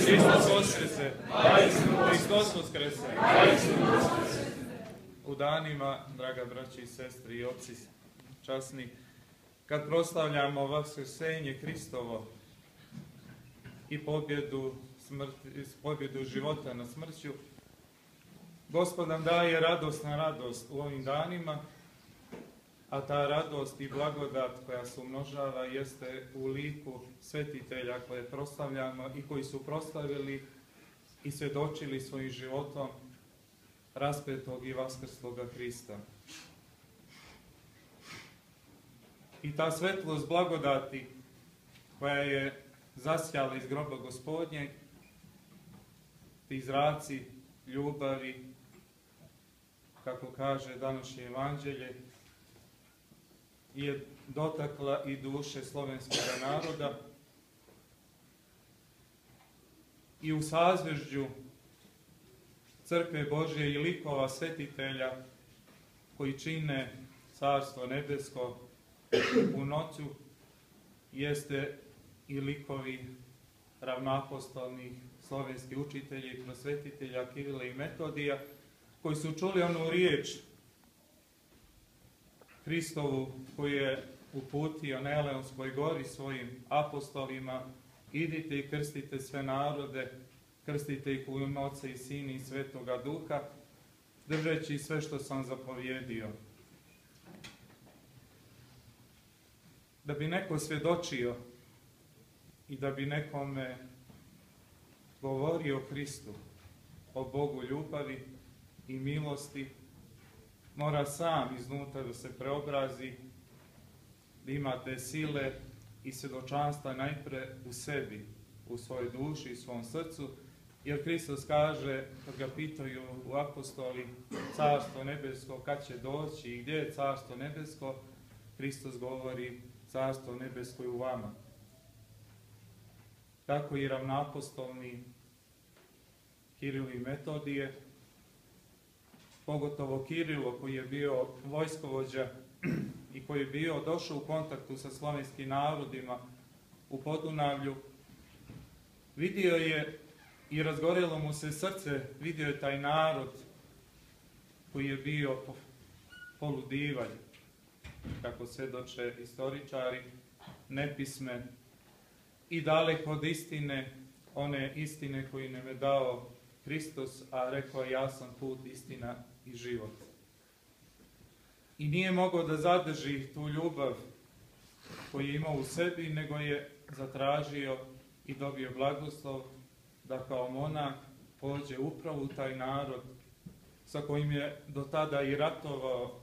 Hristos Voskrese! Hristos Voskrese! U danima, draga braći i sestri i oci časni, kad proslavljamo vaskrsenje Hristovo i pobjedu života nad smrću, Gospod nam daje radost na radost u ovim danima, a ta radost i blagodat koja se umnožava jeste u liku svetitelja koje proslavljamo i koji su proslavili i svjedočili svojim životom raspetog i vaskrsloga Hrista. I ta svetlost blagodati koja je zasjala iz groba Gospodnjeg, ti zraci ljubavi, kako kaže današnje evanđelje, je dotakla i duše slovenskog naroda i u sazvežđu Crkve Božje i likova svetitelja koji čine Carstvo nebesko u noću jeste i likovi ravnoapostolnih slovenskih učitelji i prosvetitelja Kirila i Metodija, koji su čuli onu riječ Hristovu koju je uputio na Eleonskoj gori svojim apostolima: idite i krstite sve narode, krstite ih u ime Oca i Sina i Svetoga Duha, držeći sve što sam zapovjedio. Da bi neko svjedočio i da bi nekome govorio o Hristu, o Bogu ljubavi i milosti, mora sam iznutra da se preobrazi, da ima te sile i svjedočanstva najpre u sebi, u svojoj duši i svom srcu, jer Hristos kaže, kad ga pitaju u apostoli Carstvo nebesko kad će doći i gdje je Carstvo nebesko, Hristos govori: Carstvo nebesko je u vama. Tako i ravnoapostolni Kiril i Metodije, pogotovo Kirilo koji je bio vojskovođa i koji je bio došao u kontaktu sa slovenskim narodima u Podunavlju, vidio je i razgorjelo mu se srce, vidio je taj narod koji je bio poludivalj, kako svjedoče istoričari, nepismen i daleko od istine, one istine koju nam je dao Hristos, a rekao je: ja sam put, istina i život. I nije mogao da zadrži tu ljubav koju je imao u sebi, nego je zatražio i dobio blagoslov da kao monah pođe upravo u taj narod sa kojim je do tada i ratovao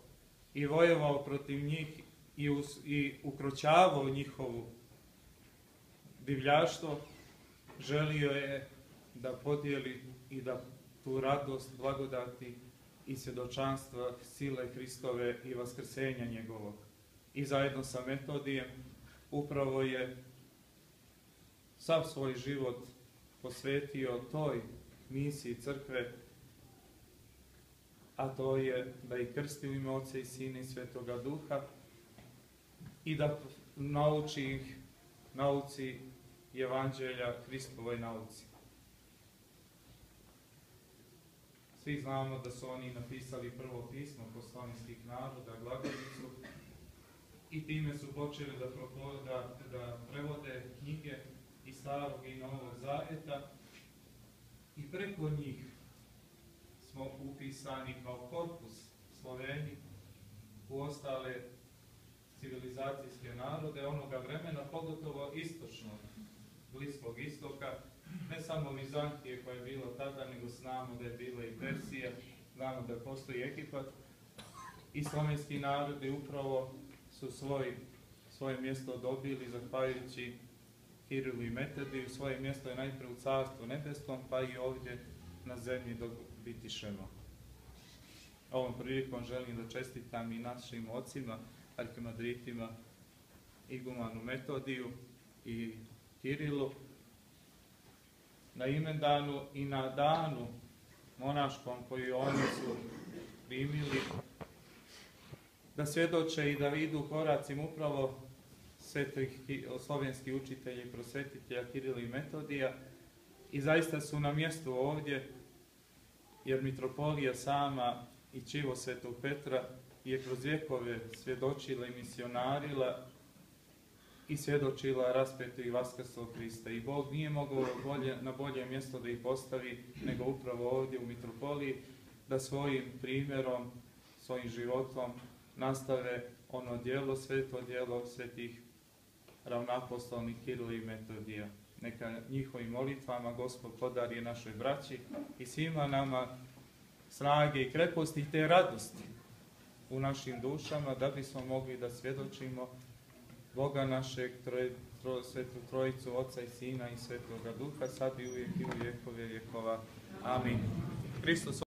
i vojevao protiv njih i ukroćavao njihovu divljaštvo. Želio je da podijeli i da tu radost blagodati i svjedočanstva sile Hristove i vaskrsenja njegovog. I zajedno sa Metodijem upravo je sav svoj život posvetio toj misiji crkve, a to je da ih krsti u ime Oca i Sina i Svetoga Duha i da nauči ih nauci Evanđelja, Hristovoj nauci. Svi znamo da su oni napisali prvo pismo poslanskih naroda, glagoljicu, i time su počeli da prevode knjige iz Starog i Novog Zavjeta, i preko njih smo upisani kao korpus Sloveni u ostale civilizacijske narode onoga vremena, pogotovo istočnog, Bliskog istoka, ne samo Vizantije koja je bila tada, nego znamo da je bila i Persija, znamo da postoji Egipat, i slovenski narodi upravo su svoje mjesto dobili zahvaljujući Kirilu i Metodiju. Svoje mjesto je najprije u Carstvu nebeskom, pa i ovdje na zemlji dok bitišemo. Ovom prilikom želim da čestitam i našim ocima, arhimandritima, igumanu Metodiju i Kirilu, na imendanu i na danu monaškom koju oni su primili, da svjedoče i da idu koracima upravo svetih slovenskih učitelja i prosvetitelja Kirila i Metodija, I zaista su na mjestu ovdje, jer mitropolija sama i čivo Svetog Petra je kroz vjekove svjedočila i misionarila i svjedočila raspetu i vaskrslog Krista. I Bog nije mogao na bolje mjesto da ih postavi nego upravo ovdje u mitropoliji, da svojim primjerom, svojim životom nastave ono djelo, sveto djelo svetih ravnoapostolnih Kirila i Metodija. Neka njihovim molitvama Gospod podari našoj braći i svima nama snage i kreposti i te radosti u našim dušama, da bismo mogli da svjedočimo Boga našeg, Svetu Trojicu, Oca i Sina i Svetoga Duha, sad i uvijek i u vjekove vjekova. Amin. Hristos